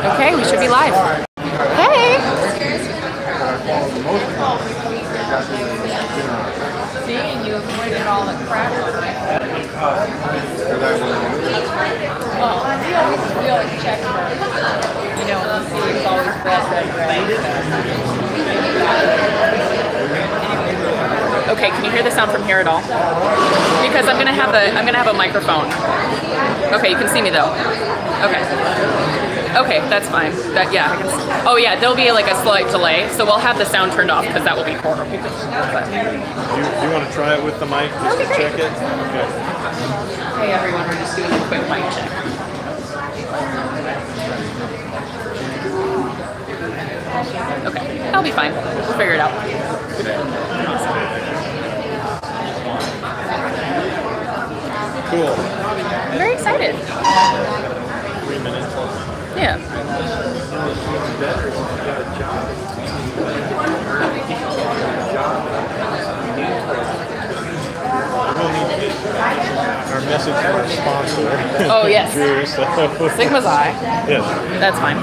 Okay, we should be live. Hey! Seeing you avoided all the crap. Well, we always check first. You know, we see it's always best at Okay, can you hear the sound from here at all? Because I'm gonna have a microphone. Okay, you can see me though. Okay. Okay, that's fine. Yeah, I can see. Oh yeah, there'll be like a slight delay, so we'll have the sound turned off because that will be horrible. But. Do you want to try it with the mic just to check it? Okay. Hey everyone, we're just doing a quick mic check. Okay, that'll be fine. We'll figure it out. Cool. I'm very excited. 3 minutes. Yeah. We'll need to get our message from our sponsor. Oh yes. Drew, so. Sigma's Eye. Yes. That's fine.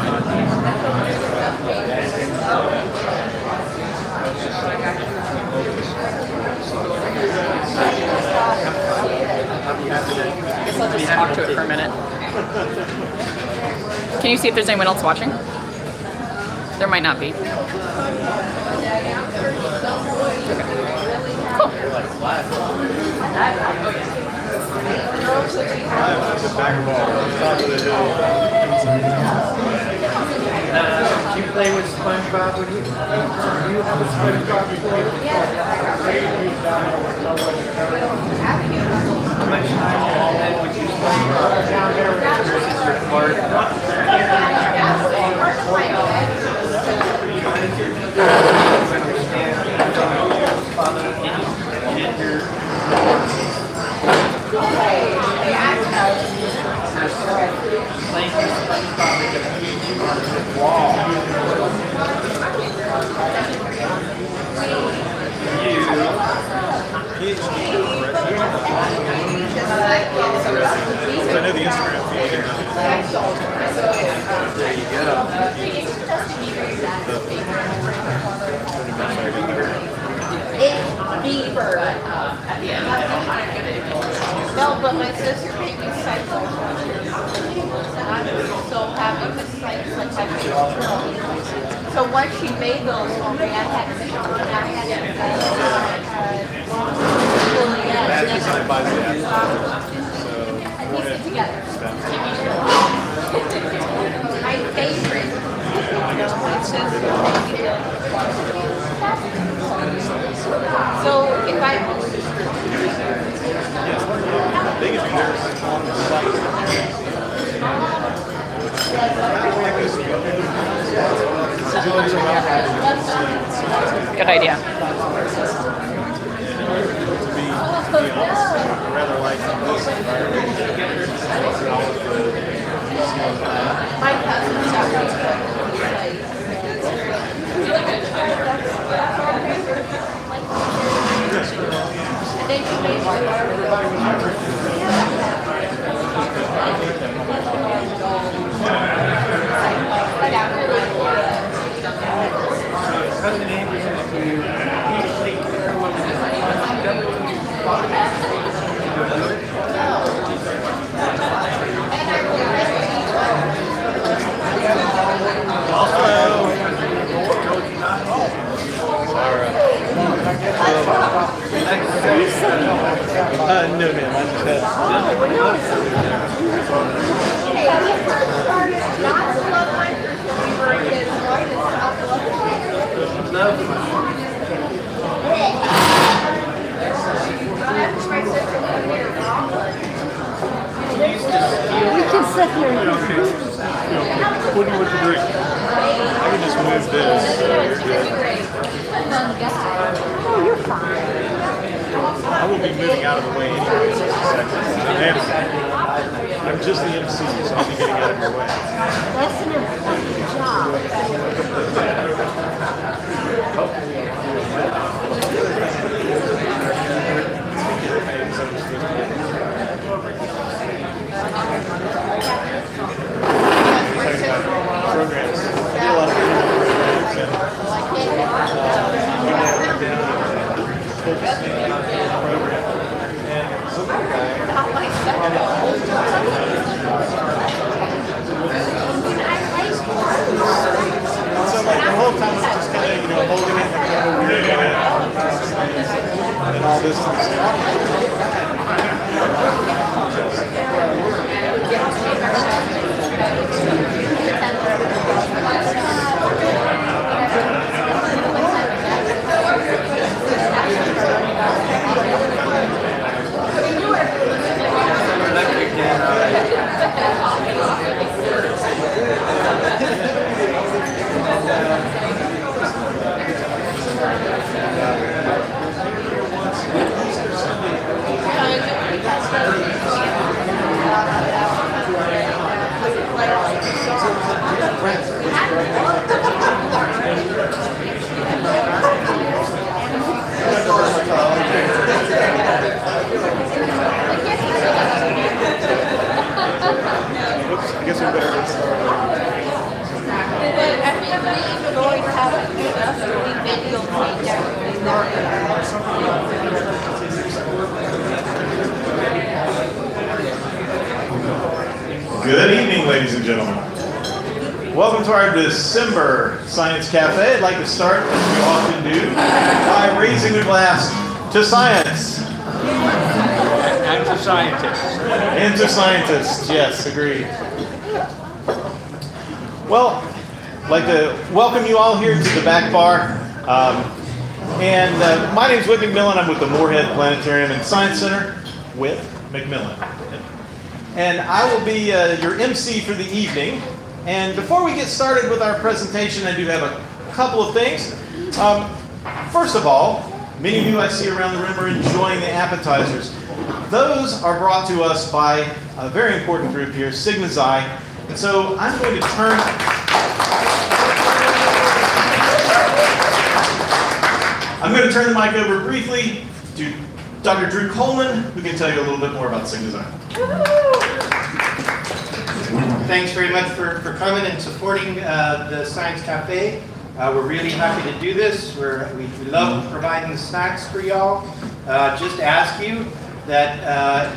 I guess I'll just talk to it for a minute. Can you see if there's anyone else watching? There might not be. Okay. Cool. The back of all, on top of the hill. Do you play with SpongeBob when you have a SpongeBob before? How much time would you spend down there versus your part? I know the Instagram feed. There you go. It's deeper at the end. No, but my sister made me cycle. And I'm so happy with cycling. So once she made those for me, I had to make them. I had to Side by side. piece it together. My favorite. My sister. So if I Good idea. To be honest, I rather like this environment. my cousin's and then she made No, ma'am, I just had. we can sit here and What do you want to drink? I can just move this. oh, you're fine. I will be moving out of the way anyways in a second. I'm just the MC, so I'll be getting out of your way. That's an important job. I guess we better get started. I think we going to have a video Good evening, ladies and gentlemen. Welcome to our December Science Cafe. I'd like to start, as we often do, by raising a glass to science. And to scientists. And to scientists, yes, agreed. Well, I'd like to welcome you all here to the back bar. My name's Whit McMillan. I'm with the Moorhead Planetarium and Science Center with McMillan. And I will be your MC for the evening. And before we get started with our presentation, I do have a couple of things. First of all, many of you I see around the room are enjoying the appetizers. Those are brought to us by a very important group here, Sigma Xi. And so I'm going to turn... I'm going to turn the mic over briefly to Dr. Drew Coleman, who can tell you a little bit more about Sigma Xi. Thanks very much for coming and supporting the Science Cafe. We're really happy to do this. We love providing the snacks for y'all. Just ask you that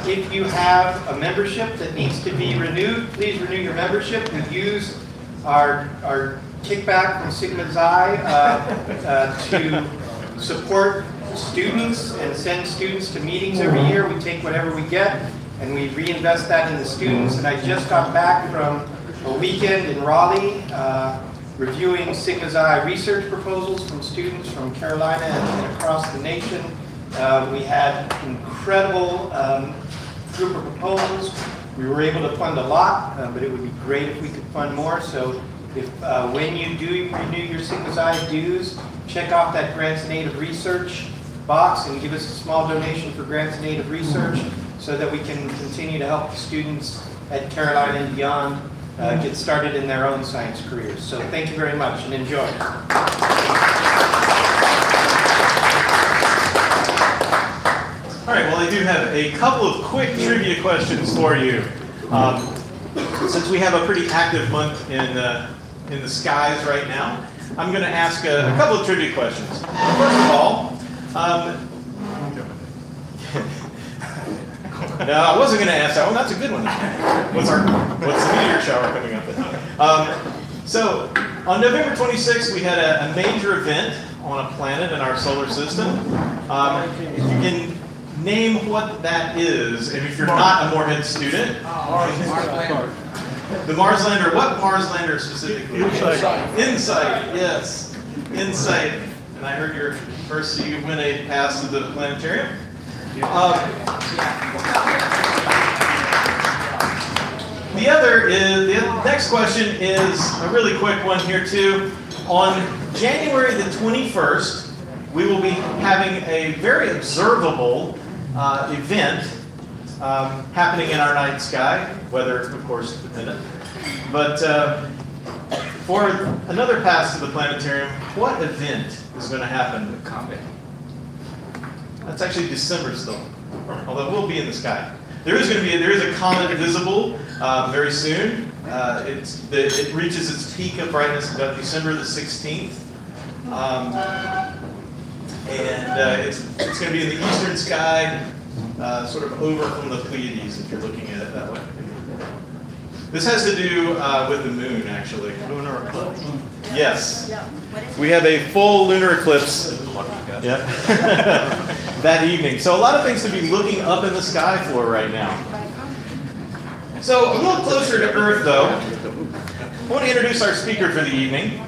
if you have a membership that needs to be renewed, please renew your membership. We use our kickback from Sigma Xi to support students and send students to meetings every year. We take whatever we get and we reinvest that in the students. And I just got back from a weekend in Raleigh reviewing Sigma Xi research proposals from students from Carolina and across the nation. We had incredible group of proposals. We were able to fund a lot, but it would be great if we could fund more. So if when you do renew your Sigma Xi dues, check off that Grants in Aid of Research box and give us a small donation for Grants in Aid of Research so that we can continue to help the students at Carolina and beyond get started in their own science careers. So thank you very much and enjoy. All right, well, I do have a couple of quick trivia questions for you. Since we have a pretty active month in the skies right now, I'm going to ask a couple of trivia questions. First of all, no, I wasn't going to ask that one. That's a good one. What's the meteor shower coming up? So, on November 26th, we had a major event on a planet in our solar system. If you can name what that is, and if you're not a Moorhead student. The Mars lander, what Mars lander specifically? Insight, yes. Insight. And I heard your first you win a pass to the planetarium. The next question is a really quick one here too. On January the 21st, we will be having a very observable event happening in our night sky, weather, of course, dependent. But for another pass to the planetarium, what event is going to happen? The comet. That's actually December still, although we'll be in the sky. There is a comet visible very soon. It reaches its peak of brightness about December the 16th. It's going to be in the eastern sky, sort of over from the Pleiades, if you're looking at it that way. This has to do with the moon, actually. Lunar eclipse. Yes. We have a full lunar eclipse that evening. So a lot of things to be looking up in the sky for right now. So a little closer to Earth, though, I want to introduce our speaker for the evening.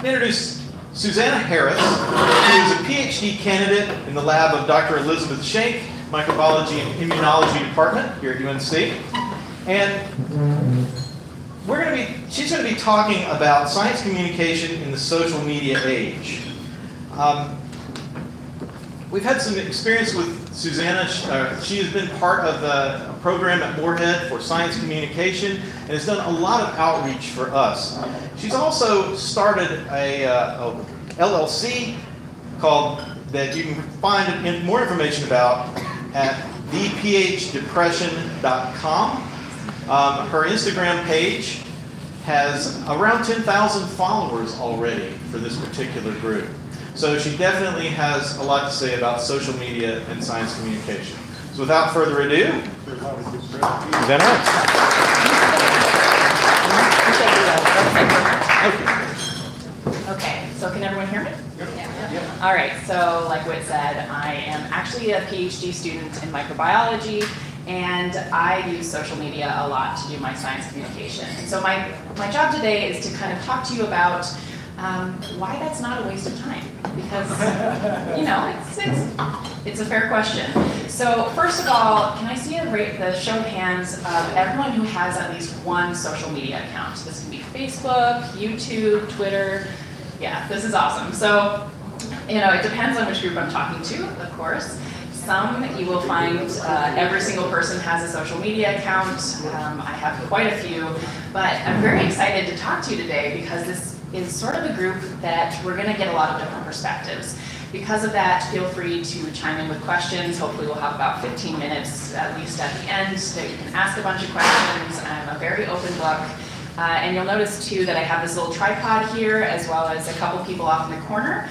Introduce Susanna Harris, who is a PhD candidate in the lab of Dr. Elizabeth Schenk, Microbiology and Immunology Department here at UNC. And she's going to be talking about science communication in the social media age. We've had some experience with Susanna. She has been part of a program at Moorhead for science communication and has done a lot of outreach for us. She's also started a LLC that you can find more information about at thepHdepression.com. Her Instagram page has around 10,000 followers already for this particular group. So she definitely has a lot to say about social media and science communication. So without further ado, Susanna. Okay, so can everyone hear me? Yeah. All right, so like Whit said, I am actually a PhD student in microbiology, and I use social media a lot to do my science communication. And so my job today is to kind of talk to you about why that's not a waste of time, because it's a fair question. So first of all, can I see the show of hands of everyone who has at least one social media account? This can be Facebook, YouTube, Twitter. Yeah, this is awesome. So, it depends on which group I'm talking to, of course. Some you will find every single person has a social media account. I have quite a few, but I'm very excited to talk to you today because this is sort of a group that we're going to get a lot of different perspectives. Because of that, feel free to chime in with questions. Hopefully we'll have about 15 minutes, at least at the end, that you can ask a bunch of questions. I'm a very open book. And you'll notice too that I have this little tripod here, as well as a couple people off in the corner.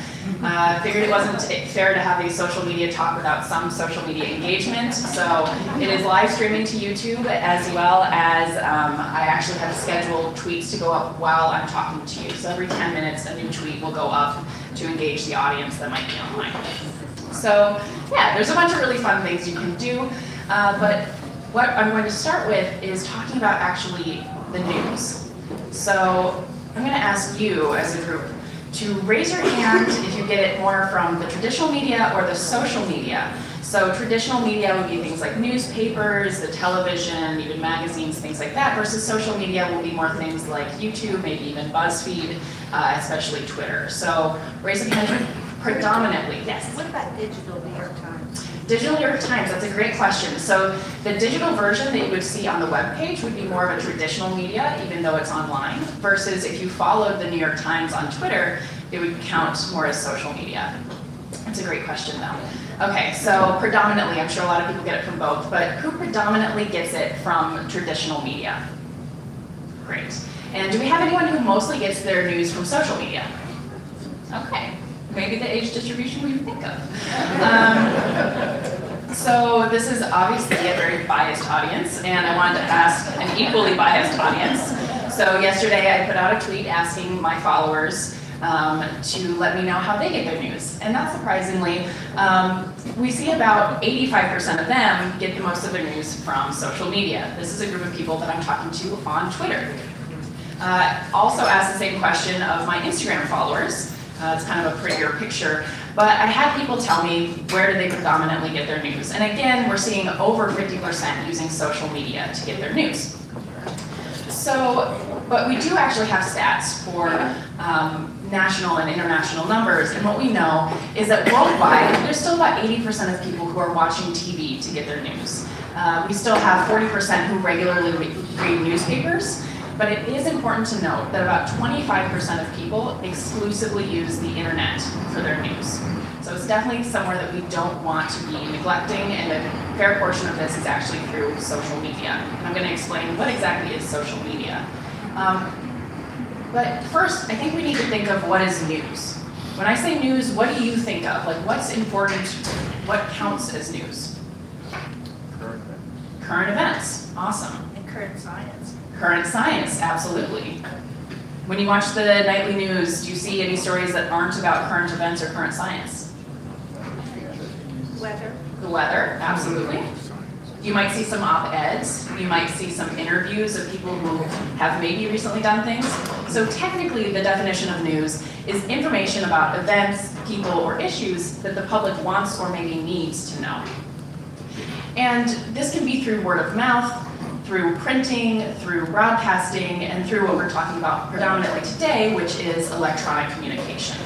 Figured it wasn't fair to have a social media talk without some social media engagement. So it is live streaming to YouTube, as well as I actually have scheduled tweets to go up while I'm talking to you. So every 10 minutes, a new tweet will go up to engage the audience that might be online. So yeah, there's a bunch of really fun things you can do. But what I'm going to start with is talking about actually the news. So I'm going to ask you as a group to raise your hand if you get it more from the traditional media or the social media. So traditional media would be things like newspapers, the television, even magazines, things like that, versus social media will be more things like YouTube, maybe even BuzzFeed, especially Twitter. So raise your hand predominantly. Yes? What about digital New York Times? Digital New York Times, that's a great question. So the digital version that you would see on the web page would be more of a traditional media, even though it's online, versus if you followed the New York Times on Twitter, it would count more as social media. That's a great question though. Okay, so predominantly, I'm sure a lot of people get it from both, but who predominantly gets it from traditional media? Great. And do we have anyone who mostly gets their news from social media? Okay. Maybe the age distribution we think of. So this is obviously a very biased audience, and I wanted to ask an equally biased audience. So yesterday I put out a tweet asking my followers to let me know how they get their news. And not surprisingly, we see about 85% of them get the most of their news from social media. This is a group of people that I'm talking to on Twitter. Also asked the same question of my Instagram followers. It's kind of a prettier picture, but I had people tell me where do they predominantly get their news. And again, we're seeing over 50% using social media to get their news. So, but we do actually have stats for national and international numbers, and what we know is that worldwide, there's still about 80% of people who are watching TV to get their news. We still have 40% who regularly read newspapers. But it is important to note that about 25% of people exclusively use the internet for their news. So it's definitely somewhere that we don't want to be neglecting, and a fair portion of this is actually through social media. And I'm going to explain what exactly is social media. But first, I think we need to think of what is news. When I say news, what do you think of? Like, what's important? What counts as news? Current events. Awesome. And current science. Current science, absolutely. When you watch the nightly news, do you see any stories that aren't about current events or current science? Weather. The weather, absolutely. You might see some op-eds. You might see some interviews of people who have maybe recently done things. So technically, the definition of news is information about events, people, or issues that the public wants or maybe needs to know. And this can be through word of mouth, through printing, through broadcasting, and through what we're talking about predominantly today, which is electronic communication.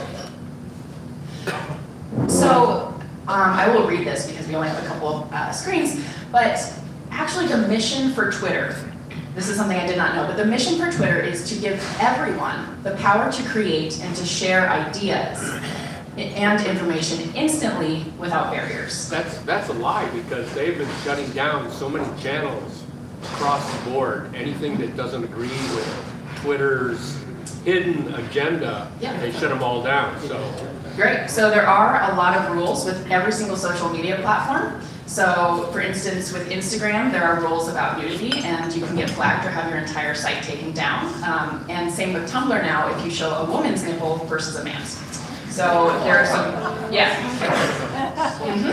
So I will read this because we only have a couple of screens, but actually the mission for Twitter, this is something I did not know, but the mission for Twitter is to give everyone the power to create and to share ideas and information instantly without barriers. That's a lie, because they've been shutting down so many channels across the board. Anything that doesn't agree with Twitter's hidden agenda, they shut them all down. So great. So there are a lot of rules with every single social media platform. So for instance, with Instagram, there are rules about nudity, and you can get flagged or have your entire site taken down. And same with Tumblr now if you show a woman's nipple versus a man's. So there are some,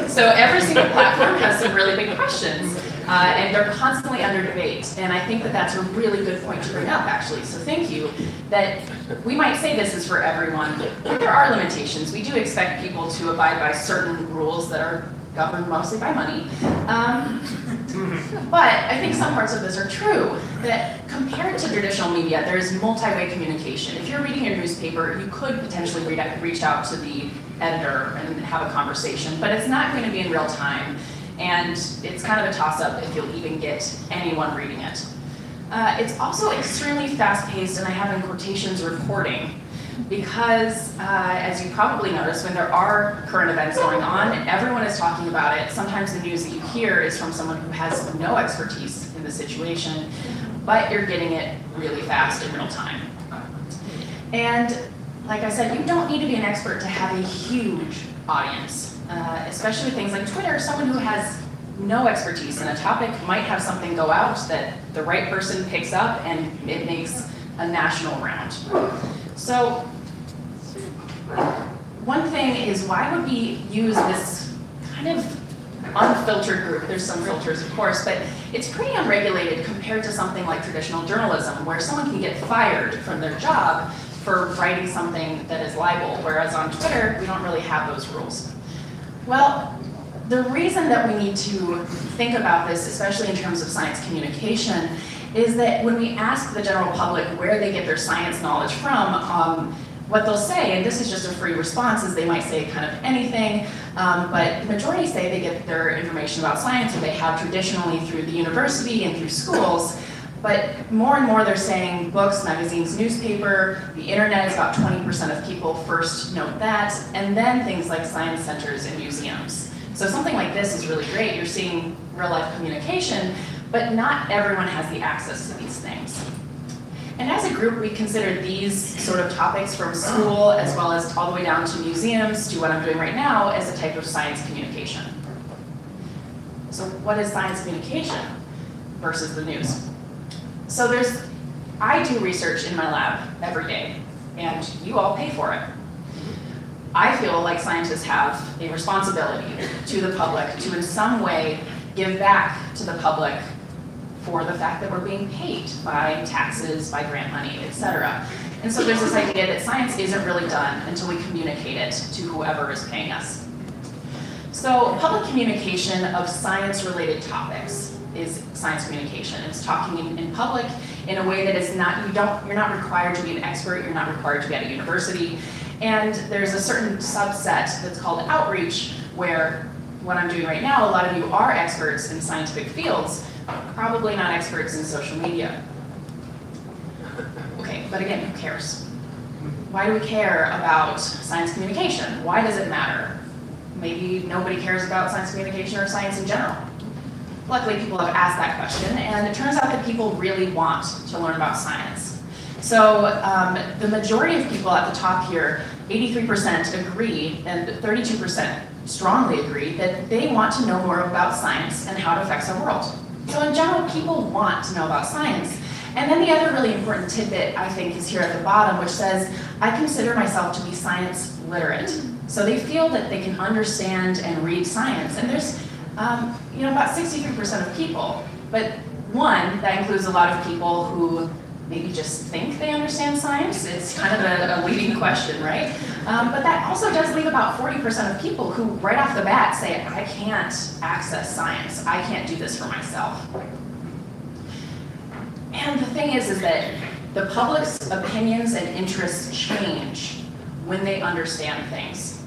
So every single platform has some really big questions, and they're constantly under debate. And I think that that's a really good point to bring up, actually. So thank you. That we might say this is for everyone, but there are limitations. We do expect people to abide by certain rules that are governed mostly by money. But I think some parts of this are true, that compared to traditional media, there's multi-way communication. If you're reading your newspaper, you could potentially reach out to the editor and have a conversation, but it's not going to be in real time, and it's kind of a toss-up if you'll even get anyone reading it. It's also extremely fast-paced, and I have in quotations reporting, because as you probably noticed, when there are current events going on, everyone is talking about it. Sometimes the news that you hear is from someone who has no expertise in the situation, but you're getting it really fast in real time. And like I said, you don't need to be an expert to have a huge audience, especially things like Twitter. Someone who has no expertise in a topic might have something go out that the right person picks up and it makes a national round. So one thing is, why would we use this kind of unfiltered group? There's some filters, of course, but it's pretty unregulated compared to something like traditional journalism, where someone can get fired from their job for writing something that is libel, whereas on Twitter, we don't really have those rules. Well, the reason that we need to think about this, especially in terms of science communication, is that when we ask the general public where they get their science knowledge from, what they'll say, and this is just a free response, is they might say kind of anything, but the majority say they get their information about science, or they have traditionally through the university and through schools, but more and more they're saying books, magazines, newspaper, the internet is about 20% of people first note that, and then things like science centers and museums. So something like this is really great. You're seeing real life communication, but not everyone has the access to these things. And as a group, we considered these sort of topics from school, as well as all the way down to museums, to what I'm doing right now, as a type of science communication. So what is science communication versus the news? So I do research in my lab every day, and you all pay for it. I feel like scientists have a responsibility to the public to in some way give back to the public for the fact that we're being paid by taxes, by grant money, etc. And so there's this idea that science isn't really done until we communicate it to whoever is paying us. So public communication of science-related topics is science communication. It's talking in public in a way that is not, you're not required to be an expert, you're not required to be at a university, and there's a certain subset that's called outreach, where what I'm doing right now, a lot of you are experts in scientific fields, probably not experts in social media. Okay, but again, who cares? Why do we care about science communication? Why does it matter? Maybe nobody cares about science communication or science in general. Luckily, people have asked that question, and it turns out that people really want to learn about science. So the majority of people at the top here, 83% agree, and 32% strongly agree that they want to know more about science and how it affects our world. So in general, people want to know about science. And then the other really important tidbit, I think, is here at the bottom, which says, I consider myself to be science literate. So they feel that they can understand and read science. And there's about 63% of people. But one, that includes a lot of people who maybe just think they understand science. It's kind of a leading question, right? But that also does leave about 40% of people who right off the bat say, I can't access science. I can't do this for myself. And the thing is that the public's opinions and interests change when they understand things.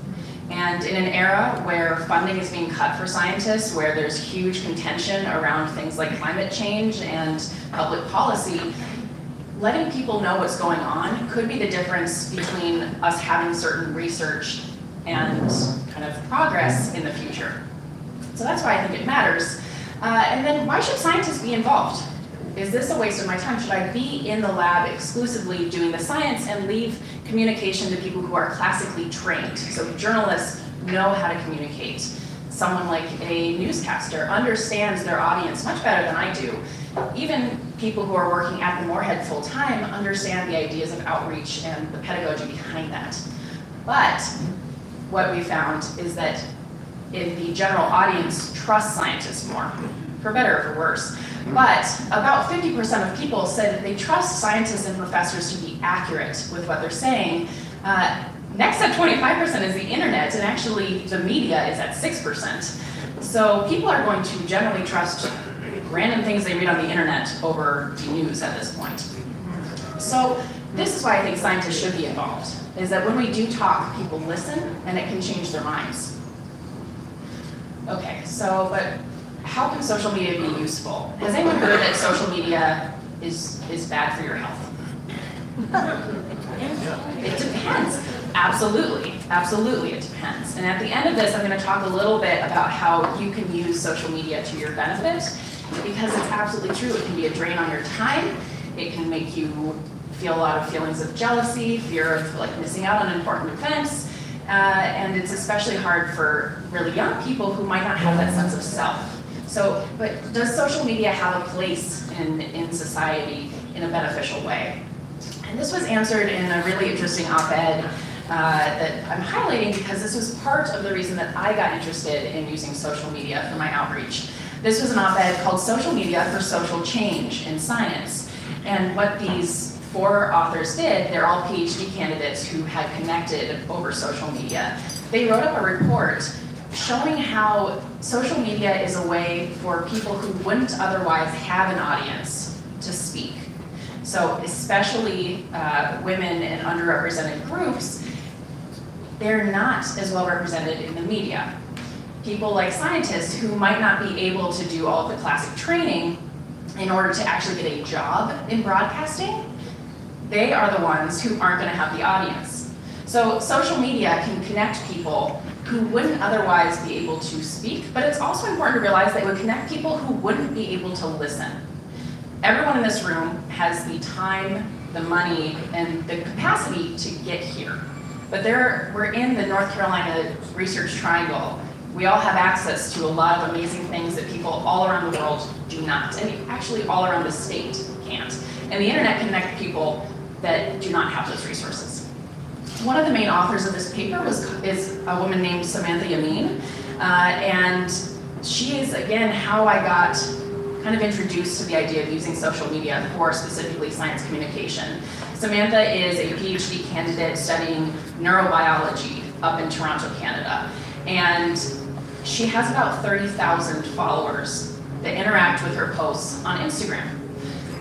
And in an era where funding is being cut for scientists, where there's huge contention around things like climate change and public policy, letting people know what's going on could be the difference between us having certain research and kind of progress in the future. So that's why I think it matters. And then why should scientists be involved? Is this a waste of my time? Should I be in the lab exclusively doing the science and leave communication to people who are classically trained? So journalists know how to communicate. Someone like a newscaster understands their audience much better than I do. Even people who are working at the Moorhead full-time understand the ideas of outreach and the pedagogy behind that. But what we found is that in the general audience trust scientists more, for better or for worse. But about 50% of people said that they trust scientists and professors to be accurate with what they're saying. Next at 25% is the internet, and actually the media is at 6%. So people are going to generally trust random things they read on the internet over the news at this point. So this is why I think scientists should be involved, is that when we do talk, people listen and it can change their minds. Okay, so, but how can social media be useful? Has anyone heard that social media is bad for your health? It depends. Absolutely, absolutely it depends. And at the end of this, I'm going to talk a little bit about how you can use social media to your benefit, because it's absolutely true. It can be a drain on your time. It can make you feel a lot of feelings of jealousy, fear of like missing out on important events, and it's especially hard for really young people who might not have that sense of self. So, but does social media have a place in society in a beneficial way? And this was answered in a really interesting op-ed that I'm highlighting because this was part of the reason that I got interested in using social media for my outreach. This was an op-ed called Social Media for Social Change in Science. And what these 4 authors did, they're all PhD candidates who had connected over social media. They wrote up a report showing how social media is a way for people who wouldn't otherwise have an audience to speak. So especially women and underrepresented groups, they're not as well represented in the media. People like scientists who might not be able to do all of the classic training in order to actually get a job in broadcasting, they are the ones who aren't going to have the audience. So social media can connect people who wouldn't otherwise be able to speak, but it's also important to realize that it would connect people who wouldn't be able to listen. Everyone in this room has the time, the money, and the capacity to get here. But we're in the North Carolina Research Triangle. We all have access to a lot of amazing things that people all around the world do not, and actually all around the state can't. And the internet can connect people that do not have those resources. One of the main authors of this paper is a woman named Samantha Yamin, and she is, again, how I got kind of introduced to the idea of using social media for specifically science communication. Samantha is a PhD candidate studying neurobiology up in Toronto, Canada, and she has about 30,000 followers that interact with her posts on Instagram.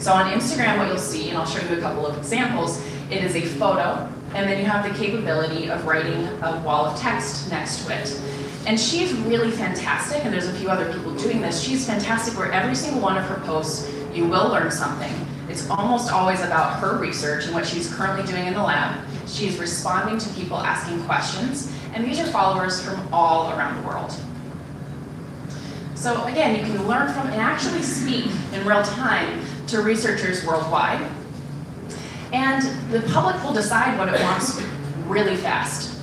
So on Instagram, what you'll see, and I'll show you a couple of examples, it is a photo, and then you have the capability of writing a wall of text next to it. And she's really fantastic, and there's a few other people doing this. She's fantastic where every single one of her posts, you will learn something. It's almost always about her research and what she's currently doing in the lab. She's responding to people asking questions, and these are followers from all around the world. So again, you can learn from and actually speak in real time to researchers worldwide. And the public will decide what it wants really fast.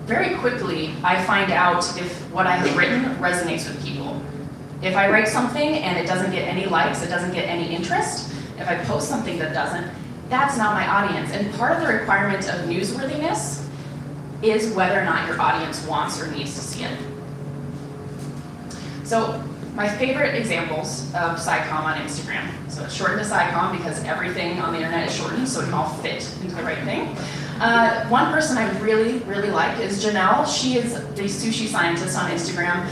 Very quickly, I find out if what I have written resonates with people. If I write something and it doesn't get any likes, it doesn't get any interest, if I post something that doesn't, that's not my audience. And part of the requirement of newsworthiness is whether or not your audience wants or needs to see it. So my favorite examples of Sicom on Instagram. So it's shortened to Sicom because everything on the internet is shortened so it can all fit into the right thing. One person I really, really like is Janelle. She is the sushi scientist on Instagram.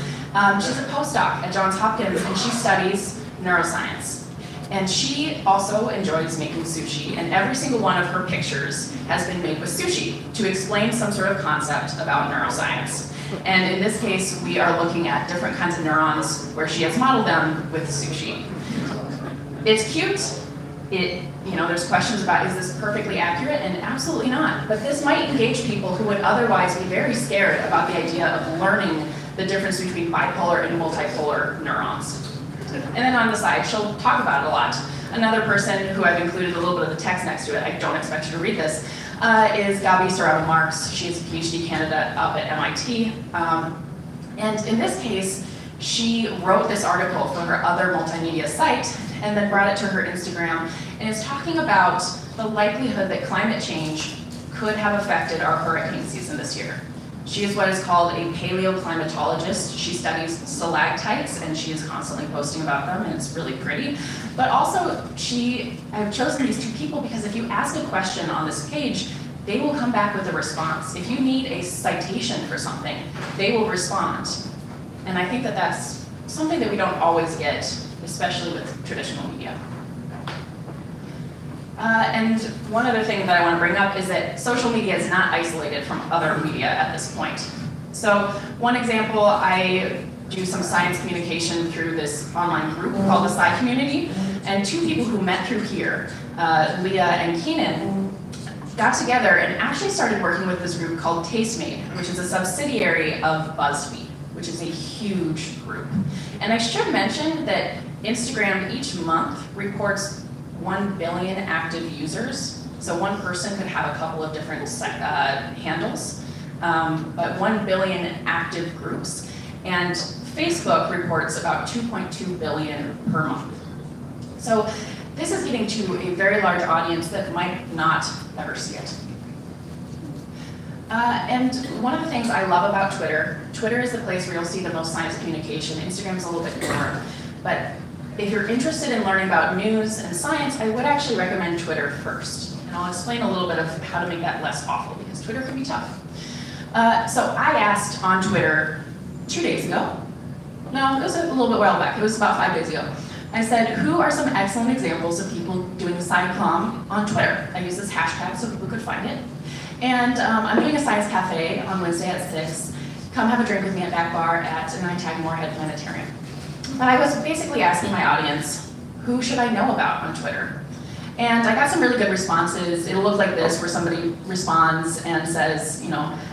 She's a postdoc at Johns Hopkins and she studies neuroscience. And she also enjoys making sushi, and every single one of her pictures has been made with sushi to explain some sort of concept about neuroscience. And in this case, we are looking at different kinds of neurons where she has modeled them with sushi. It's cute. There's questions about, is this perfectly accurate? And absolutely not. But this might engage people who would otherwise be very scared about the idea of learning the difference between bipolar and multipolar neurons. And then on the side, she'll talk about it a lot. Another person who I've included a little bit of the text next to it, I don't expect you to read this, is Gabi Sarava-Marx. She's a PhD candidate up at MIT. And in this case, she wrote this article for her other multimedia site and then brought it to her Instagram, and is talking about the likelihood that climate change could have affected our hurricane season this year. She is what is called a paleoclimatologist. She studies stalactites, and she is constantly posting about them, and it's really pretty. But also, I've chosen these two people because if you ask a question on this page, they will come back with a response. If you need a citation for something, they will respond. And I think that that's something that we don't always get, especially with traditional media. And one other thing that I want to bring up is that social media is not isolated from other media at this point. So one example, I do some science communication through this online group called the Scicommunity, and two people who met through here, Leah and Keenan, got together and actually started working with this group called Tastemade, which is a subsidiary of BuzzFeed, which is a huge group. And I should mention that Instagram each month reports 1 billion active users. So one person could have a couple of different handles, but 1 billion active groups. And Facebook reports about 2.2 billion per month. So this is getting to a very large audience that might not ever see it. And one of the things I love about Twitter is the place where you'll see the most science communication. Instagram's a little bit more, but if you're interested in learning about news and science, I would actually recommend Twitter first. And I'll explain a little bit of how to make that less awful, because Twitter can be tough. So I asked on Twitter 2 days ago. No, it was a little bit while back. It was about 5 days ago. I said, who are some excellent examples of people doing Sicom on Twitter? I used this hashtag so people could find it. And I'm doing a science cafe on Wednesday at 6. Come have a drink with me at Back Bar at 9 Moorhead Planetarium. But I was basically asking my audience, who should I know about on Twitter? And I got some really good responses. It'll look like this, where somebody responds and says,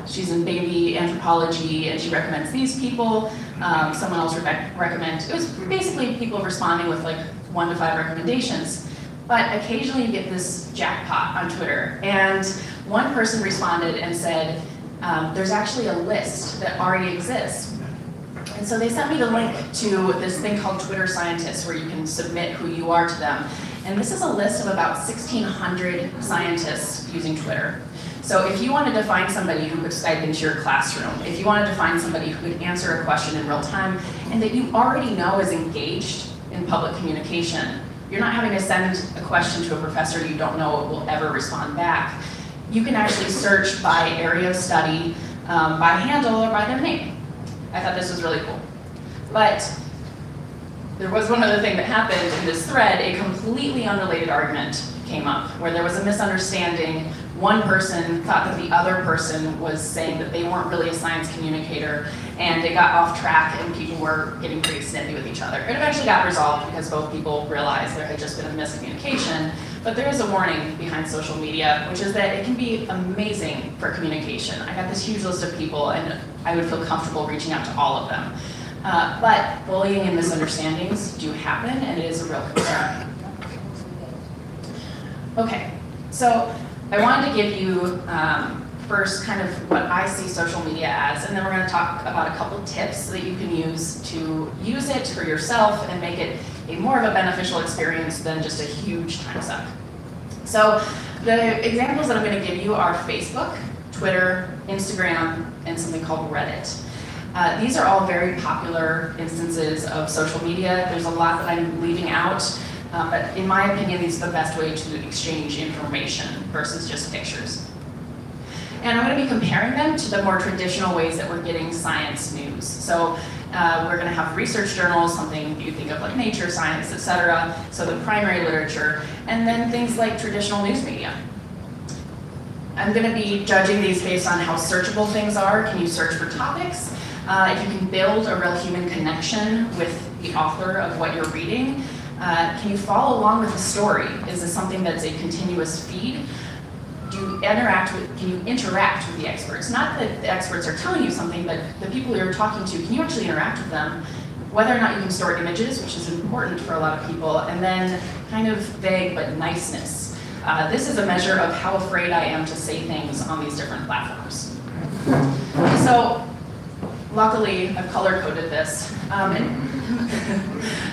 she's in baby anthropology and she recommends these people. Someone else recommends. It was basically people responding with like 1 to 5 recommendations. But occasionally you get this jackpot on Twitter. And one person responded and said, there's actually a list that already exists. And so they sent me the link to this thing called Twitter Scientists, where you can submit who you are to them. And this is a list of about 1,600 scientists using Twitter. So if you wanted to find somebody who could Skype into your classroom, if you wanted to find somebody who could answer a question in real time, and that you already know is engaged in public communication, you're not having to send a question to a professor you don't know will ever respond back. You can actually search by area of study, by handle, or by their name. I thought this was really cool. But there was one other thing that happened in this thread. A completely unrelated argument came up where there was a misunderstanding. One person thought that the other person was saying that they weren't really a science communicator, and it got off track and people were getting pretty snippy with each other. It eventually got resolved because both people realized there had just been a miscommunication. But there is a warning behind social media, which is that it can be amazing for communication. I got this huge list of people, and I would feel comfortable reaching out to all of them. But bullying and misunderstandings do happen, and it is a real concern. Okay, so I wanted to give you first kind of what I see social media as, and then we're going to talk about a couple tips that you can use to use it for yourself and make it a more of a beneficial experience than just a huge time suck. So the examples that I'm going to give you are Facebook, Twitter, Instagram, and something called Reddit. These are all very popular instances of social media. There's a lot that I'm leaving out, but in my opinion, these are the best way to exchange information versus just pictures. And I'm going to be comparing them to the more traditional ways that we're getting science news. So We're going to have research journals, something you think of like Nature, Science, etc. So the primary literature, and then things like traditional news media. I'm going to be judging these based on how searchable things are. Can you search for topics? If you can build a real human connection with the author of what you're reading. Can you follow along with the story? Is this something that's a continuous feed? Can you interact with the experts? Not that the experts are telling you something, but the people you're talking to, can you actually interact with them? Whether or not you can store images, which is important for a lot of people, and then kind of vague but niceness. This is a measure of how afraid I am to say things on these different platforms. So, luckily, I've color-coded this.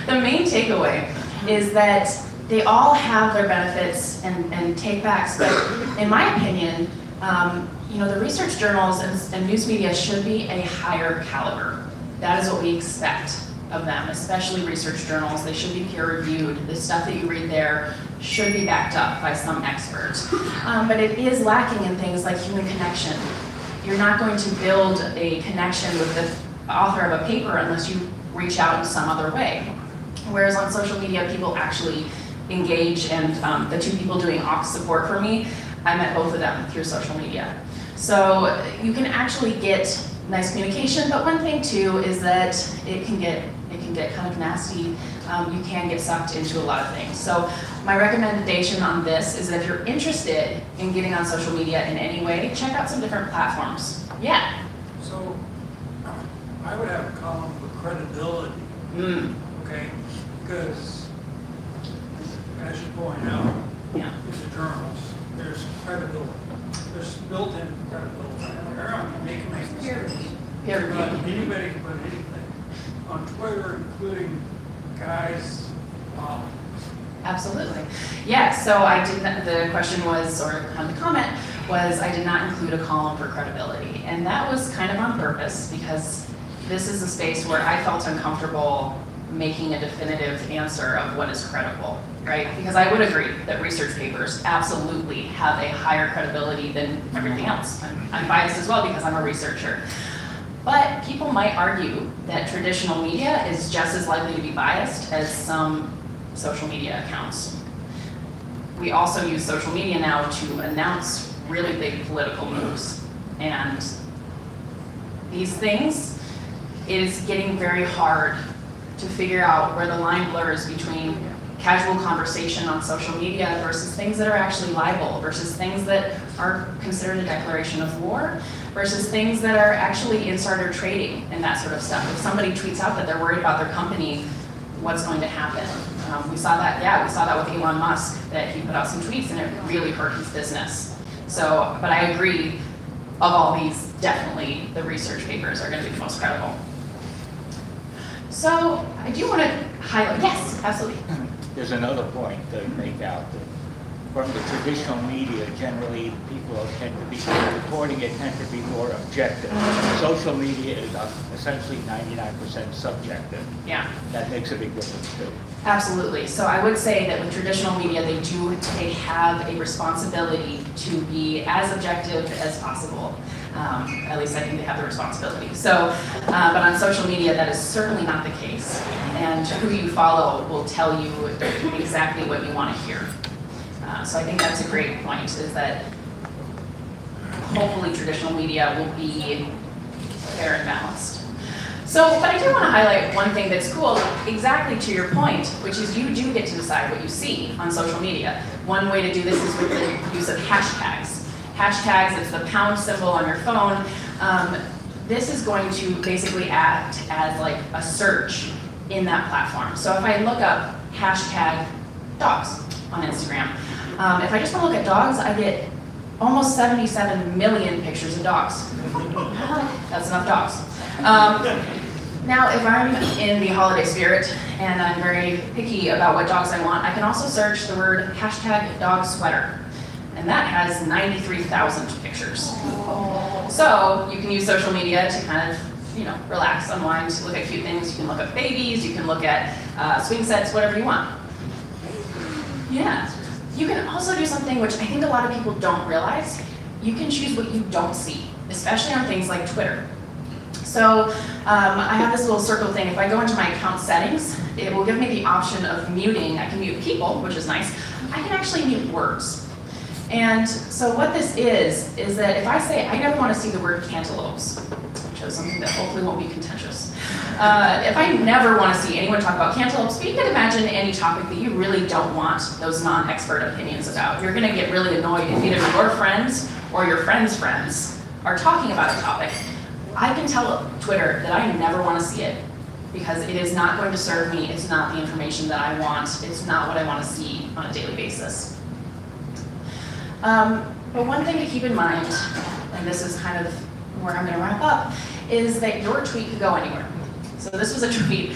The main takeaway is that they all have their benefits and take-backs, but in my opinion, the research journals and news media should be a higher caliber. That is what we expect of them, especially research journals. They should be peer-reviewed. The stuff that you read there should be backed up by some expert. But it is lacking in things like human connection. You're not going to build a connection with the author of a paper unless you reach out in some other way. Whereas on social media, people actually engage, and the two people doing aux support for me, I met both of them through social media. So you can actually get nice communication, but one thing too is that it can get kind of nasty. You can get sucked into a lot of things. So my recommendation on this is that if you're interested in getting on social media in any way, check out some different platforms. Yeah? So I would have a column for credibility, okay? Because as you point out, Yeah. with the journals, there's credibility. There's built-in credibility. They're not making mistakes. Anybody can put anything on Twitter, including guys' politics. Absolutely. Yeah, so I did not, the question was, or the comment was, I did not include a column for credibility. And that was kind of on purpose because this is a space where I felt uncomfortable making a definitive answer of what is credible, right? Because I would agree that research papers absolutely have a higher credibility than everything else. I'm biased as well because I'm a researcher. But people might argue that traditional media is just as likely to be biased as some social media accounts. We also use social media now to announce really big political moves. And these things, it is getting very hard to figure out where the line blurs between casual conversation on social media versus things that are actually libel, versus things that are considered a declaration of war, versus things that are actually insider trading and that sort of stuff. If somebody tweets out that they're worried about their company, what's going to happen? We saw that with Elon Musk, that he put out some tweets and it really hurt his business. So, but I agree, of all these, definitely the research papers are going to be the most credible. So, I do want to highlight, yes, absolutely. There's another point to make out. From the traditional media, generally people tend to be, reporting it tend to be more objective. Social media is essentially 99% subjective. Yeah. That makes a big difference too. Absolutely. So I would say that with traditional media, they have a responsibility to be as objective as possible. At least I think they have the responsibility. So, but on social media, that is certainly not the case. And who you follow will tell you exactly what you want to hear. So I think that's a great point, is that hopefully traditional media will be fair and balanced. So, but I do want to highlight one thing that's cool, exactly to your point, which is you do get to decide what you see on social media. One way to do this is with the use of hashtags. Hashtags, it's the pound symbol on your phone. This is going to basically act as like a search in that platform. So if I look up hashtag dogs on Instagram, if I just want to look at dogs, I get almost 77 million pictures of dogs. That's enough dogs. Now, if I'm in the holiday spirit and I'm very picky about what dogs I want, I can also search the word hashtag dog sweater. And that has 93,000 pictures. So you can use social media to kind of, relax, unwind, look at cute things. You can look at babies, you can look at swing sets, whatever you want. Yeah. You can also do something which I think a lot of people don't realize. You can choose what you don't see, especially on things like Twitter. So I have this little circle thing. If I go into my account settings, it will give me the option of muting. I can mute people, which is nice. I can actually mute words. And so what this is that if I say, I never want to see the word cantaloupes, which is something that hopefully won't be contentious. If I never want to see anyone talk about cantaloupes, but you can imagine any topic that you really don't want those non-expert opinions about. You're going to get really annoyed if either your friends or your friends' friends are talking about a topic. I can tell Twitter that I never want to see it because it is not going to serve me. It's not the information that I want. It's not what I want to see on a daily basis. But one thing to keep in mind, and this is kind of where I'm going to wrap up, is that your tweet could go anywhere. So this was a tweet,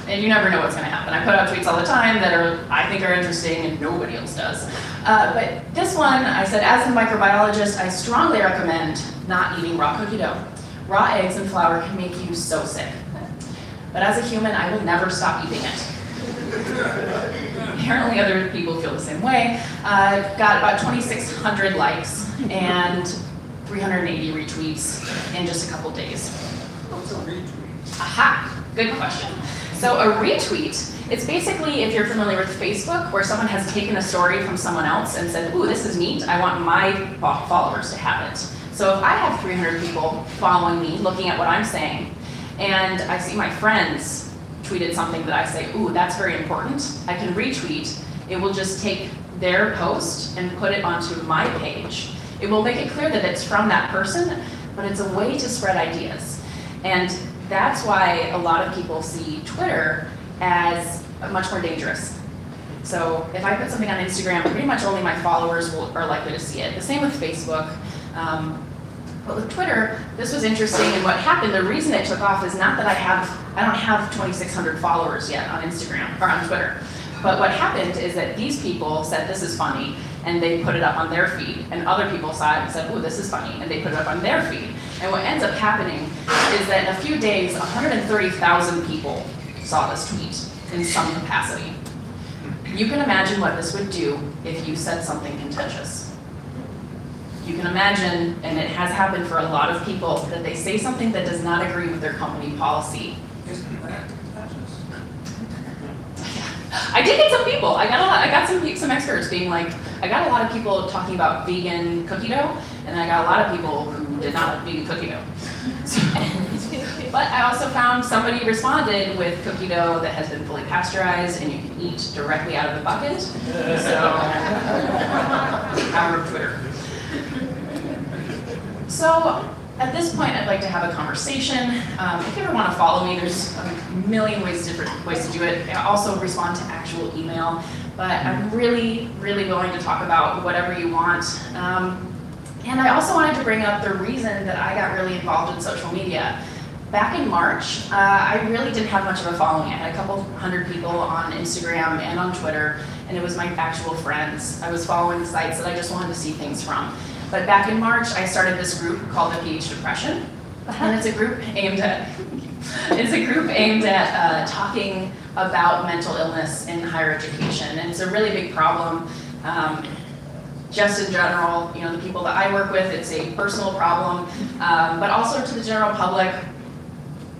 and you never know what's going to happen. I put out tweets all the time that I think are interesting and nobody else does. But this one, I said, as a microbiologist, I strongly recommend not eating raw cookie dough. Raw eggs and flour can make you so sick. But as a human, I will never stop eating it. Apparently other people feel the same way. Got about 2,600 likes and 380 retweets in just a couple days. What's a retweet? Aha, good question. So a retweet, it's basically, if you're familiar with Facebook, where someone has taken a story from someone else and said, ooh, this is neat, I want my followers to have it. So if I have 300 people following me, looking at what I'm saying, and I see my friends tweeted something that I say, ooh, that's very important, I can retweet. It will just take their post and put it onto my page. It will make it clear that it's from that person, but it's a way to spread ideas. And that's why a lot of people see Twitter as much more dangerous. So if I put something on Instagram, pretty much only my followers are likely to see it. The same with Facebook. But with Twitter, this was interesting, and what happened, the reason it took off is not that I don't have 2,600 followers yet on Instagram, or on Twitter. But what happened is that these people said, this is funny, and they put it up on their feed. And other people saw it and said, ooh, this is funny, and they put it up on their feed. And what ends up happening is that in a few days, 130,000 people saw this tweet in some capacity. You can imagine what this would do if you said something contentious. You can imagine, and it has happened for a lot of people, that they say something that does not agree with their company policy. Isn't that contentious? I did get some people. I got some experts being like, I got a lot of people talking about vegan cookie dough, and I got a lot of people who did not like vegan cookie dough. But I also found somebody responded with cookie dough that has been fully pasteurized and you can eat directly out of the bucket. So, power of Twitter. So, at this point, I'd like to have a conversation. If you ever want to follow me, there's a million different ways to do it. I also respond to actual email, but I'm really, really willing to talk about whatever you want. And I also wanted to bring up the reason that I got really involved in social media. Back in March, I really didn't have much of a following. I had a couple hundred people on Instagram and on Twitter, and it was my actual friends. I was following sites that I just wanted to see things from. But back in March, I started this group called the PH Depression, and it's a group aimed at talking about mental illness in higher education, and it's a really big problem. Just in general, you know, the people that I work with, it's a personal problem, but also to the general public.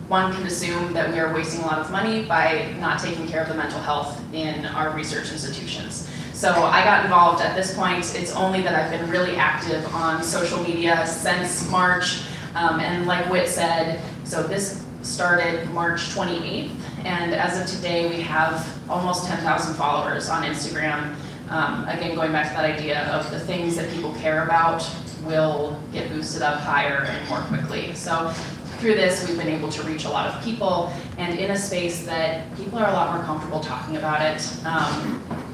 One can assume that we are wasting a lot of money by not taking care of the mental health in our research institutions. So I got involved at this point. It's only that I've been really active on social media since March. And like Whit said, so this started March 28th. And as of today, we have almost 10,000 followers on Instagram. Again, going back to that idea of the things that people care about will get boosted up higher and more quickly. So through this, we've been able to reach a lot of people, and in a space that people are a lot more comfortable talking about it.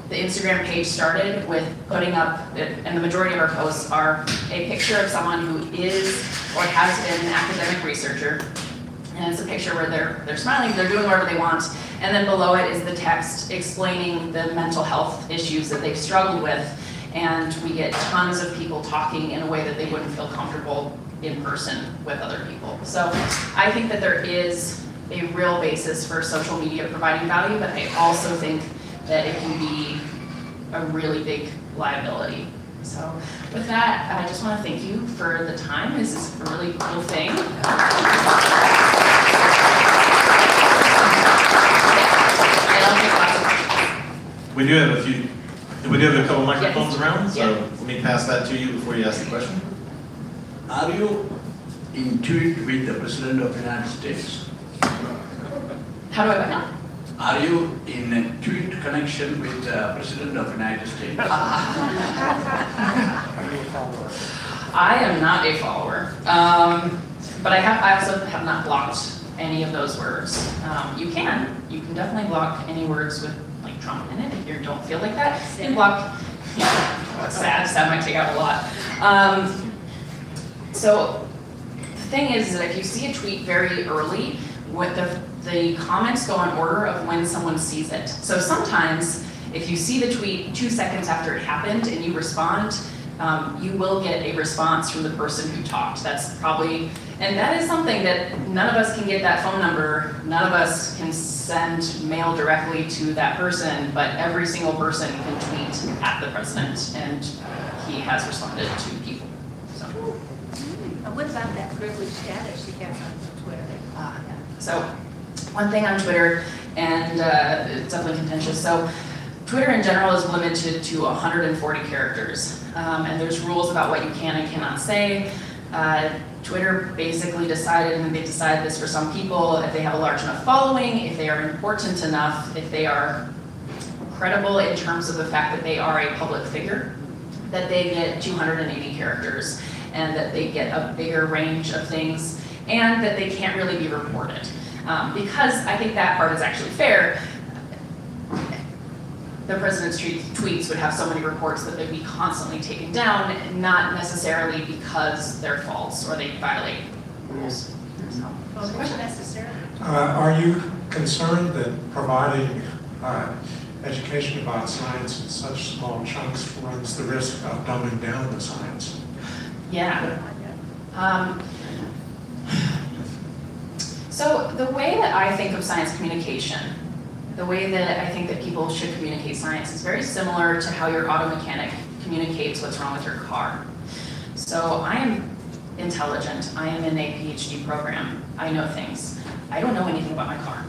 The Instagram page started with putting up, and the majority of our posts are a picture of someone who is or has been an academic researcher. And it's a picture where they're smiling, they're doing whatever they want. And then below it is the text explaining the mental health issues that they've struggled with. And we get tons of people talking in a way that they wouldn't feel comfortable in person with other people. So I think that there is a real basis for social media providing value, but I also think that it can be a really big liability. So with that, I just want to thank you for the time. This is a really cool thing. We do have a few, we do have a couple microphones around, so Yeah. let me pass that to you before you ask the question. Are you in tune with the President of the United States? How do I now? Are you in a tweet connection with the President of the United States? I am not a follower, but I also have not blocked any of those words. You can definitely block any words with like Trump in it if you don't feel like that. You can block, that's sad, that might take out a lot. So the thing is that if you see a tweet very early, what the comments go in order of when someone sees it. So sometimes if you see the tweet 2 seconds after it happened and you respond, you will get a response from the person who talked. That's probably, and that is something that none of us can get that phone number, none of us can send mail directly to that person, but every single person can tweet at the president, and he has responded to people. So. What about that privileged status she has on Twitter? So one thing on Twitter, and it's definitely contentious, so Twitter in general is limited to 140 characters, and there's rules about what you can and cannot say. Twitter basically decided, and they decided this for some people, if they have a large enough following, if they are important enough, if they are credible in terms of the fact that they are a public figure, that they get 280 characters, and that they get a bigger range of things, and that they can't really be reported. Because I think that part is actually fair. The president's tweets would have so many reports that they'd be constantly taken down, not necessarily because they're false or they violate rules. So, Well, not necessarily. Are you concerned that providing education about science in such small chunks runs the risk of dumbing down the science? Yeah. So the way that I think of science communication, the way that I think that people should communicate science is very similar to how your auto mechanic communicates what's wrong with your car. So I am intelligent. I am in a PhD program. I know things. I don't know anything about my car.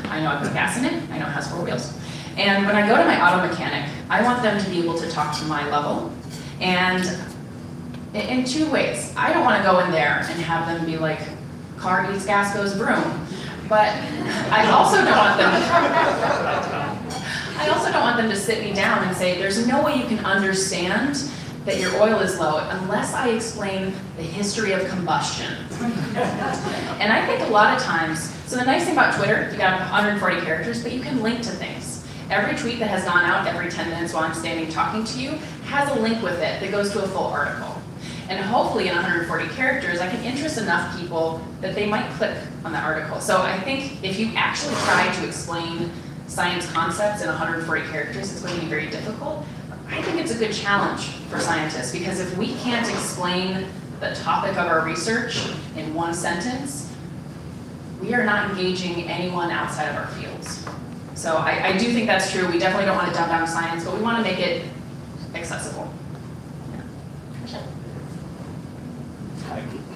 I know I put gas in it. I know it has 4 wheels. And when I go to my auto mechanic, I want them to be able to talk to my level. And in 2 ways. I don't want to go in there and have them be like, car eats gas, goes broom. But I also don't want them to sit me down and say, there's no way you can understand that your oil is low unless I explain the history of combustion. And I think a lot of times, so the nice thing about Twitter, you got 140 characters, but you can link to things. Every tweet that has gone out every 10 minutes while I'm standing talking to you has a link with it that goes to a full article. And hopefully in 140 characters, I can interest enough people that they might click on the article. So I think if you actually try to explain science concepts in 140 characters, it's going to be very difficult. I think it's a good challenge for scientists, because if we can't explain the topic of our research in 1 sentence, we are not engaging anyone outside of our fields. So I do think that's true. We definitely don't want to dumb down science, but we want to make it accessible.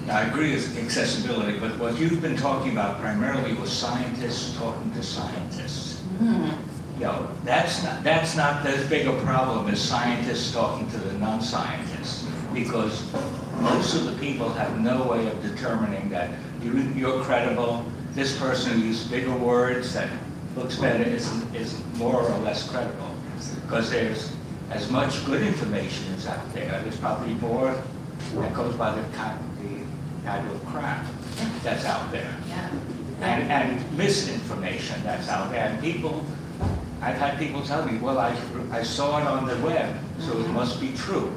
I agree with accessibility, but what you've been talking about primarily was scientists talking to scientists. Mm. You know, that's not as big a problem as scientists talking to the non-scientists, because most of the people have no way of determining that you're credible. This person used bigger words that looks better is more or less credible, because there's as much good information as out there. There's probably more that goes by the kind of crap that's out there. Yeah. And misinformation that's out there. And people, I've had people tell me, well, I saw it on the web, so it must be true.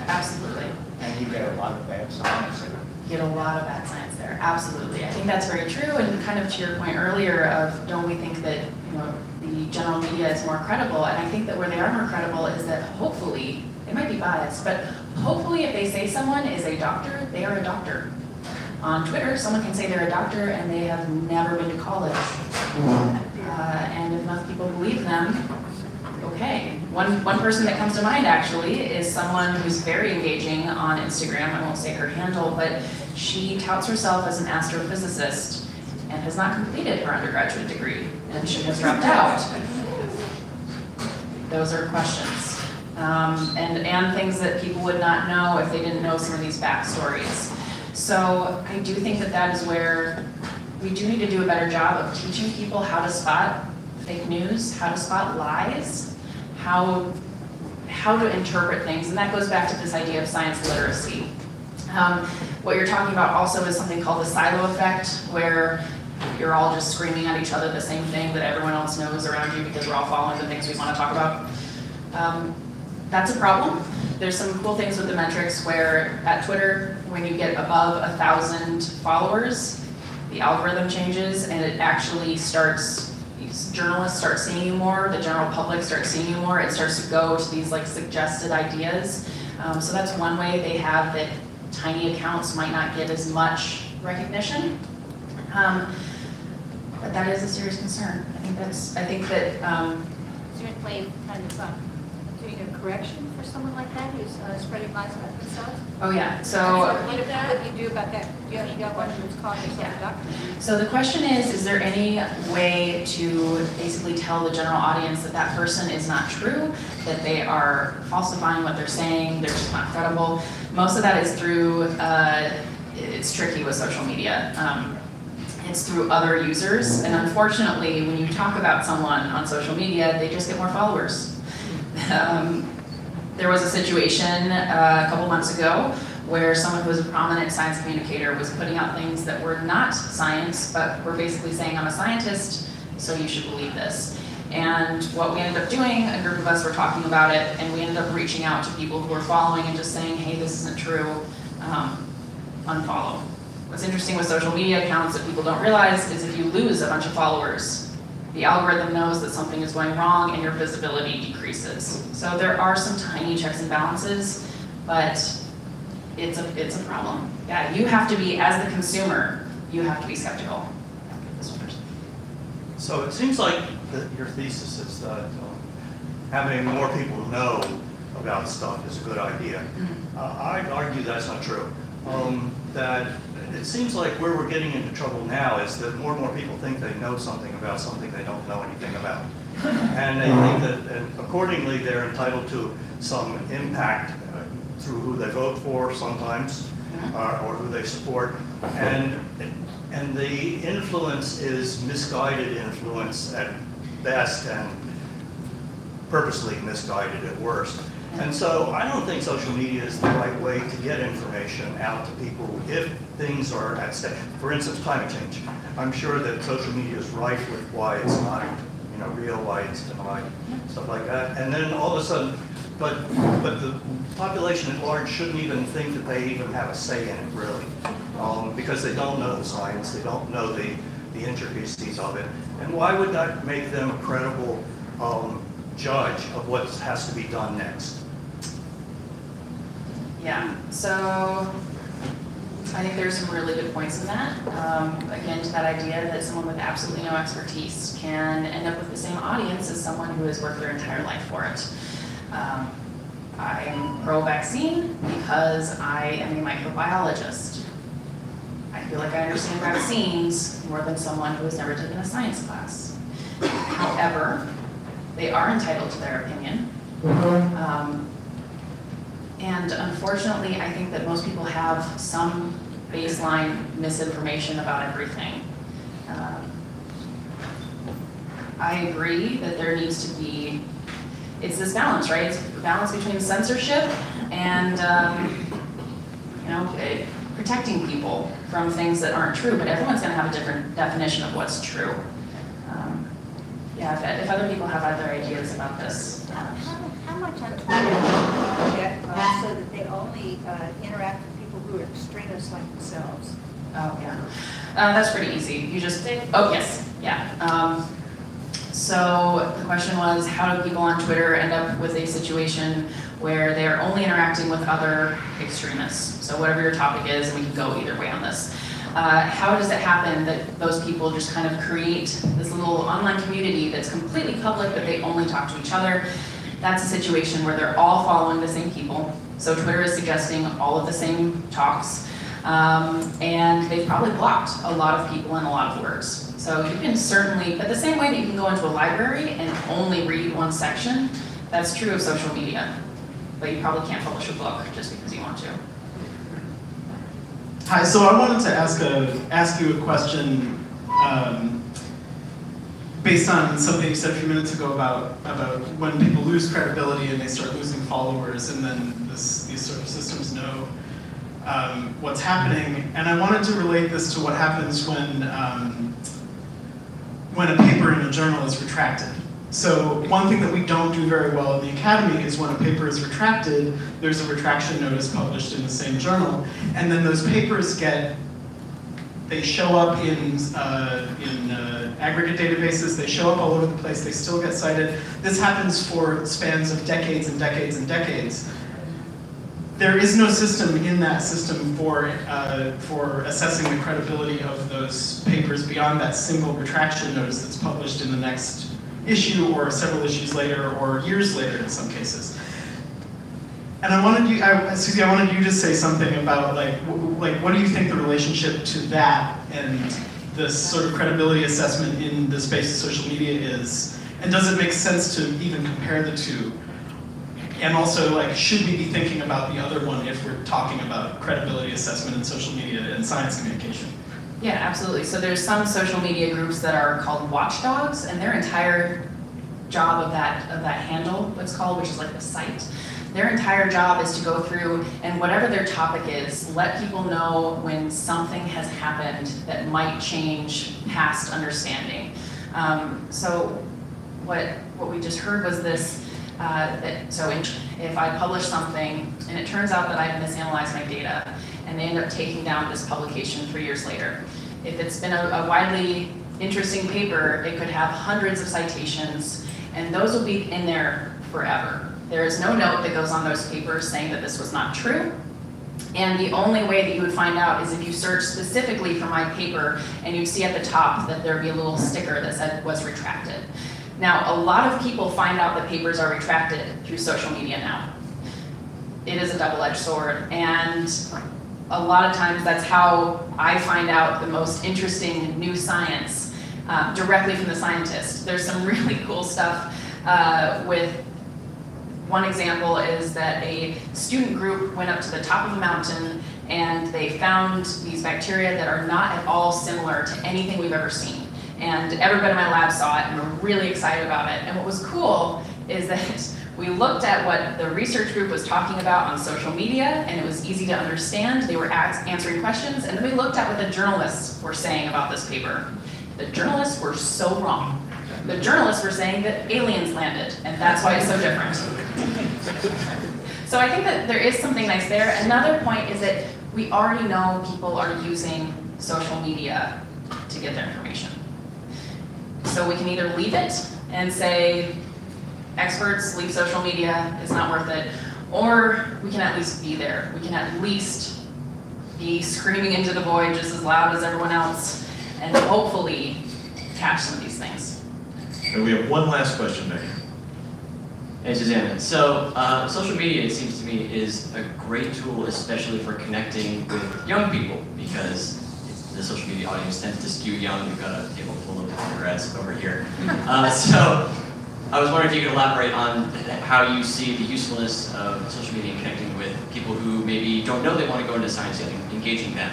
Absolutely. And you get a lot of bad science in it. You get a lot of bad science there. Absolutely. I think that's very true. And kind of to your point earlier of, don't we think that, you know, the general media is more credible? And I think that where they are more credible is that hopefully, it might be biased, but hopefully if they say someone is a doctor, they are a doctor. On Twitter, someone can say they're a doctor and they have never been to college. And if enough people believe them, okay. One person that comes to mind actually is someone who's very engaging on Instagram. I won't say her handle, but she touts herself as an astrophysicist and has not completed her undergraduate degree, and she has dropped out. Those are questions. And things that people would not know if they didn't know some of these backstories. So I do think that that is where we do need to do a better job of teaching people how to spot fake news, how to spot lies, how to interpret things, and that goes back to this idea of science literacy. What you're talking about also is something called the silo effect, where you're all just screaming at each other the same thing that everyone else knows around you because we're all following the things we want to talk about. That's a problem. There's some cool things with the metrics where at Twitter, when you get above 1,000 followers, the algorithm changes and it actually starts, journalists start seeing you more, the general public starts seeing you more, it starts to go to these like suggested ideas. So that's one way they have that tiny accounts might not get as much recognition. But that is a serious concern. I think that Is there a way of kind of doing a correction for someone like that who's spreading lies about themselves? oh yeah, so What do you do about that? You got one who's calling yourself a doctor. So the question is there any way to basically tell the general audience that that person is not true, that they are falsifying what they're saying, they're just not credible? Most of that is through, it's tricky with social media. It's through other users, and unfortunately, when you talk about someone on social media, they just get more followers. There was a situation a couple months ago where someone who was a prominent science communicator was putting out things that were not science, but were basically saying, I'm a scientist, so you should believe this. And what we ended up doing, a group of us were talking about it, and we ended up reaching out to people who were following and just saying, hey, this isn't true, unfollow. What's interesting with social media accounts that people don't realize is if you lose a bunch of followers, the algorithm knows that something is going wrong and your visibility decreases. So there are some tiny checks and balances, but it's a problem. Yeah, you have to be, as the consumer, you have to be skeptical. So it seems like your thesis is that having more people know about stuff is a good idea. I'd argue that's not true. That it seems like where we're getting into trouble now is that more and more people think they know something about something they don't know anything about. And they think that, and accordingly, they're entitled to some impact through who they vote for sometimes, or who they support. And the influence is misguided influence at best and purposely misguided at worst. And so I don't think social media is the right way to get information out to people if things are at stake. For instance, climate change. I'm sure that social media is rife with why it's not, real, why it's denied, stuff like that. And then all of a sudden, but the population at large shouldn't even think that they even have a say in it, really, because they don't know the science, they don't know the intricacies of it. And why would that make them a credible judge of what has to be done next? Yeah, so I think there's some really good points in that. Again, to that idea that someone with absolutely no expertise can end up with the same audience as someone who has worked their entire life for it. I'm pro-vaccine because I am a microbiologist. I feel like I understand vaccines more than someone who has never taken a science class. However, they are entitled to their opinion. And unfortunately, I think that most people have some baseline misinformation about everything. I agree that there needs to be, it's this balance, right? It's a balance between censorship and, protecting people from things that aren't true, but everyone's gonna have a different definition of what's true. Yeah, if other people have other ideas about this. How much on Twitter get so that they only interact with people who are extremists like themselves? Oh, yeah. That's pretty easy. You just, oh, yes, yeah. So the question was, how do people on Twitter end up with a situation where they are only interacting with other extremists? So whatever your topic is, and we can go either way on this. How does it happen that those people just kind of create this little online community that's completely public, but they only talk to each other? That's a situation where they're all following the same people. So Twitter is suggesting all of the same talks. And they've probably blocked a lot of people and a lot of words. So you can certainly, but the same way that you can go into a library and only read one section, That's true of social media, but you probably can't publish a book just because you want to. Hi, so I wanted to ask you a question based on something you said a few minutes ago about when people lose credibility and they start losing followers, and then these sort of systems know what's happening. And I wanted to relate this to what happens when a paper in a journal is retracted. So one thing that we don't do very well in the academy is when a paper is retracted, there's a retraction notice published in the same journal, and then those papers they show up in aggregate databases, they show up all over the place, they still get cited. This happens for spans of decades and decades and decades. There is no system in that system for assessing the credibility of those papers beyond that single retraction notice that's published in the next issue or several issues later or years later in some cases. And I wanted you, Susie, I wanted you to say something about like what do you think the relationship to that and this sort of credibility assessment in the space of social media is, and does it make sense to even compare the two? And also, like, should we be thinking about the other one if we're talking about credibility assessment in social media and science communication? Yeah, absolutely. So there's some social media groups that are called watchdogs, and their entire job of that handle, what's called, which is like the site, their entire job is to go through and whatever their topic is, let people know when something has happened that might change past understanding. So what we just heard was this, if I publish something and it turns out that I've misanalyzed my data and they end up taking down this publication 3 years later, if it's been a widely interesting paper, it could have hundreds of citations, and those will be in there forever. There is no note that goes on those papers saying that this was not true. And the only way that you would find out is if you search specifically for my paper and you'd see at the top that there'd be a little sticker that said was retracted. Now, a lot of people find out that papers are retracted through social media now. It is a double-edged sword, and a lot of times that's how I find out the most interesting new science directly from the scientist. There's some really cool stuff with one example is that a student group went up to the top of a mountain and they found these bacteria that are not at all similar to anything we've ever seen. And everybody in my lab saw it and were really excited about it. And what was cool is that we looked at what the research group was talking about on social media, and it was easy to understand. They were answering questions, and then we looked at what the journalists were saying about this paper. The journalists were so wrong. The journalists were saying that aliens landed, and that's why it's so different. So I think that there is something nice there. Another point is that we already know people are using social media to get their information. So we can either leave it and say, experts, leave social media, it's not worth it, or we can at least be there. We can at least be screaming into the void just as loud as everyone else, and hopefully catch some of these things. And we have one last question, Megan. Hey, Susanna. So social media, it seems to me, is a great tool, especially for connecting with young people, because the social media audience tends to skew young. We've got a table full of undergrads over here. So I was wondering if you could elaborate on how you see the usefulness of social media in connecting with people who maybe don't know they want to go into science yet, and engaging them.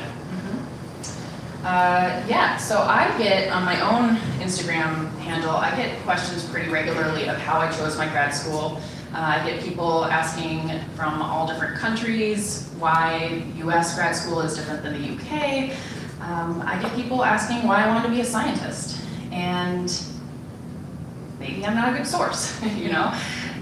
Yeah, so I get, on my own Instagram handle, I get questions pretty regularly of how I chose my grad school. I get people asking from all different countries why US grad school is different than the UK. I get people asking why I wanted to be a scientist. And maybe I'm not a good source, you know?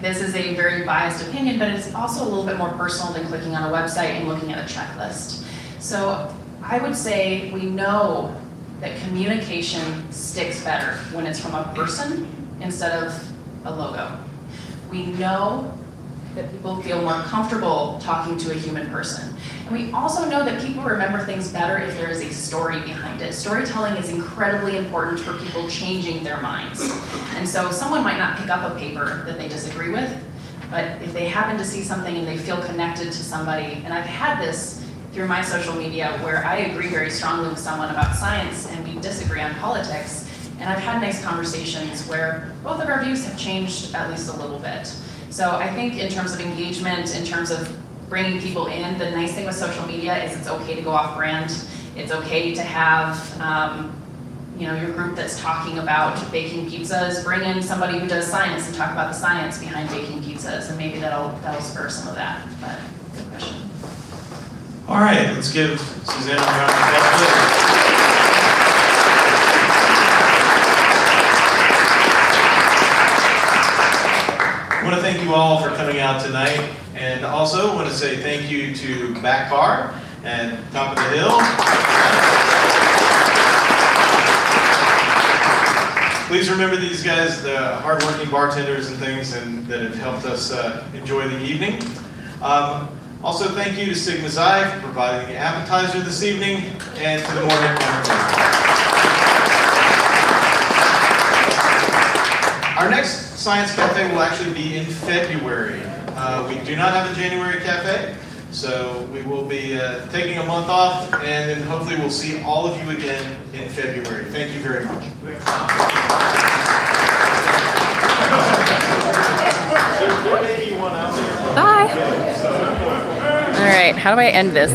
This is a very biased opinion, but it's also a little bit more personal than clicking on a website and looking at a checklist. So I would say we know that communication sticks better when it's from a person instead of a logo. We know that people feel more comfortable talking to a human person. And we also know that people remember things better if there is a story behind it. Storytelling is incredibly important for people changing their minds. And so someone might not pick up a paper that they disagree with, but if they happen to see something and they feel connected to somebody, and I've had this through my social media where I agree very strongly with someone about science and we disagree on politics, and I've had nice conversations where both of our views have changed at least a little bit. So I think in terms of engagement, in terms of bringing people in, the nice thing with social media is it's okay to go off brand. It's okay to have you know, your group that's talking about baking pizzas, bring in somebody who does science and talk about the science behind baking pizzas, and maybe that'll spur some of that. But good question. All right, let's give Suzanne a round of applause. I want to thank you all for coming out tonight, and also want to say thank you to Back Bar and Top of the Hill. Please remember these guys, the hardworking bartenders and things, and that have helped us enjoy the evening. Also, thank you to Sigma Xi for providing the appetizer this evening, and to the Moorhead Counter. Our next Science Cafe will actually be in February. We do not have a January cafe, so we will be taking a month off, and then hopefully we'll see all of you again in February. Thank you very much. Bye. All right, how do I end this?